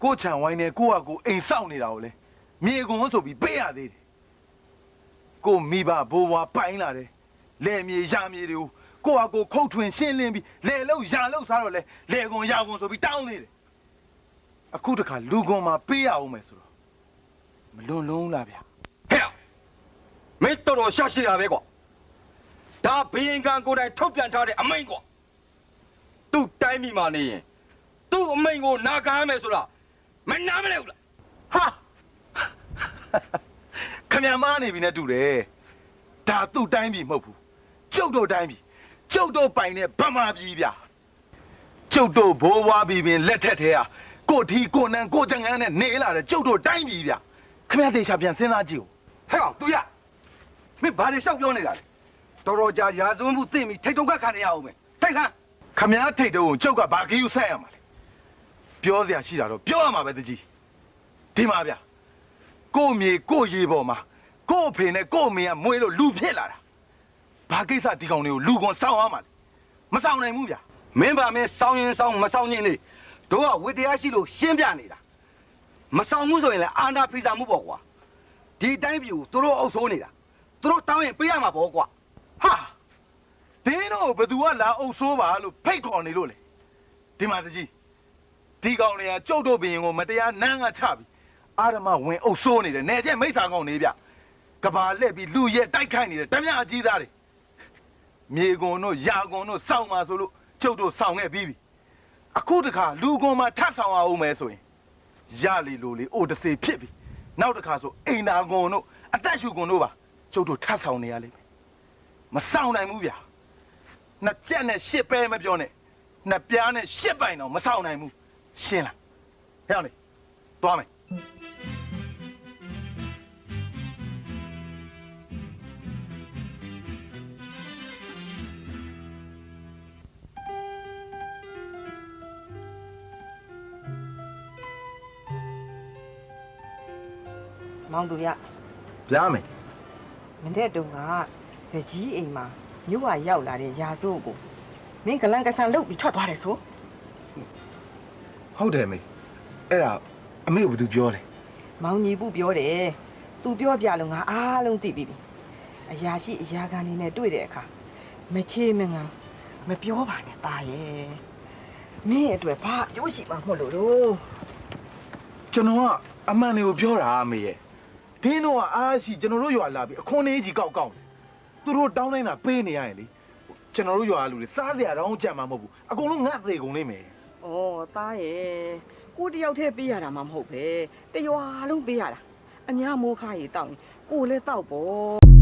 ကိုချံဝိုင်းနဲ့ကိုကကိုအိမ်ဆောက်နေတာကိုလေမြေကွန်ဆိုပြီးပေးရသေးတယ်ကိုမိဘဘိုးဘွားပိုင်းလာတယ်လဲမြေရမြေတွေကိုကကိုခုတ်ထွင်ရှင်းလင်းပြီးလဲလို့ရလို့စားတော့လေလဲကွန်ရကွန်ဆိုပြီးတောင်းသေးတယ်အခုတခါလူကွန်မှာပေးရအောင်မယ်ဆိုတော့မလွန်လုံးလားဗျာဟဲ့မင်းတော်တော်ရှာရှိတာပဲကွာဒါဘယင်ကံကိုယ်တိုင်ထုတ်ပြန်ထားတဲ့အမိန့်ကွာသူ့တိုင်းမိမှာနေရင်သူ့အမိန့်ကိုနာခံရမယ်ဆိုတာမနာမလဲဘူးလားဟာခမရမားနေပြီနဲ့တူတယ်ဒါသူ့တိုင်းပြီမဟုတ်ဘူးကျုပ်တို့တိုင်းပြီကျုပ်တို့ပိုင်တဲ့ဗမာပြည်ဗျာကျုပ်တို့ဘိုးဘွားပြည်ပင်လက်ထက်ထဲဟာကိုထီကိုနန်းကိုကြငန်းနဲ့နေလာတယ်ကျုပ်တို့တိုင်းပြီဗျာခမရတေချာပြန်စဉ်းစားကြည့်ဦးဟဲ့အောင်သူရမင်းဘာတွေလျှောက်ပြောနေတာလဲတော်တော်ကြာရာဇဝမှုသိမိထိတ်တုံးကခံရအောင်မယ်ထိုက်ဆန်းခမရထိတ်တုံးကိုကျုပ်ကဘာကြီးယူဆက်ရမှာလဲပြောစရာရှိတာတော့ပြောရမှာပဲတကြီးဒီမှာဗျာကိုမြေကိုရေပေါ်မှာကိုအဖေနဲ့ကိုအမေကမွေးလို့လူဖြစ်လာတာဘာကိစ္စဒီကောင်တွေကိုလူကွန်စောင်းရမှာလဲမစောင်းနိုင်ဘူးဗျာမင်းပါမင်းစောင်းရင်စောင်းမစောင်းရင်နေတို့ကဝိတရားရှိလို့ရှင်းပြနေတာမစောင်းမှုဆိုရင်လည်းအာနာဖိစာမှုပေါ့ကွာဒီတိုင်းပြည်ကိုသူတို့အုပ်ဆိုးနေတာသူတို့တောင်းရင်ပေးရမှာပေါ့ကွာဟာဒင်းတို့ဘယ်သူကလာအုပ်ဆိုးပါလို့ဖိတ်ခေါ်နေလို့လေဒီမှာတကြီးဒီကောင်တွေကကျုပ်တို့ဘရင်ကိုမတရားနန်းကချပြီးအာရမဝင်အုပ်ဆိုးနေတယ်နေကျဲမိစ္ဆာကောင်နေဗျကဘာလက်ပြီးလူရဲတိုက်ခိုက်နေတယ်ဓမြအကြီးသားတွေမြေကွန်တို့ရာကွန်တို့စောင့်ပါဆိုလို့ကျုပ်တို့စောင့်ခဲ့ပြီးပြီအခုတခါလူကွန်မှာထပ်ဆောင်အောင်မယ်ဆိုရင်ရလီလိုလေအိုတစေဖြစ်ပြီနောက်တခါဆိုအိမ်နာကွန်တို့အသက်ရှူကွန်တို့ပါကျုပ်တို့ထပ်ဆောင်နေရလိမ့်မယ်မဆောင်နိုင်ဘူးဗျာနှစ်ကြက်နဲ့ရှစ်ပဲမပြောနဲ့နှစ်ပြားနဲ့ရှစ်ပိုင်တော့မဆောင်နိုင်ဘူးရှင်းလားဟဲ့အောင်လေသွားမယ်မောင်သူရပြားမယ်မင်းတဲ့တုန်းကဗကြီးအိမ်မှာမြို့ဝရောက်လာတဲ့ရာစိုးကိုမင်းကလန်ကဆန်လုတ်ပြီးထွက်သွားတယ်ဆိုဟုတ်တယ်မေအဲ့ဒါအမေကဘာသူပြောလဲမောင်ညီပုပြောတယ်သူပြောပြလို့ငါအားလုံးသိပြီအရာရှိအရာခံနေနဲ့တွေ့တဲ့အခါမချေမငန်းမပြောပါနဲ့ตาရဲ့မင်းအတွက်ဘာအကျိုးရှိမှမဟုတ်လို့တော့ကျွန်တော်ကအမှန်တွေကိုပြောတာအမေရဲ့ဒင်းတို့ကအားရှိကျွန်တော်တို့ရွာလာပြီးအခွန်လေးကြီးကောက်ကောက်သူတို့တောင်းတိုင်းတာပေးနေရရင်လေကျွန်တော်တို့ရွာလူတွေစားစရာတော့ကြံမှာမဟုတ်ဘူးအကုန်လုံးငတ်သေးကုန်လိမ့်မယ်ဩသားရဲ့ကိုတယောက်တည်းပေးရတာမှမဟုတ်ပဲတရွာလုံးပေးရတာအညာမိုးခါရီတောက်ရင်ကိုလည်းတောက်ပေါ့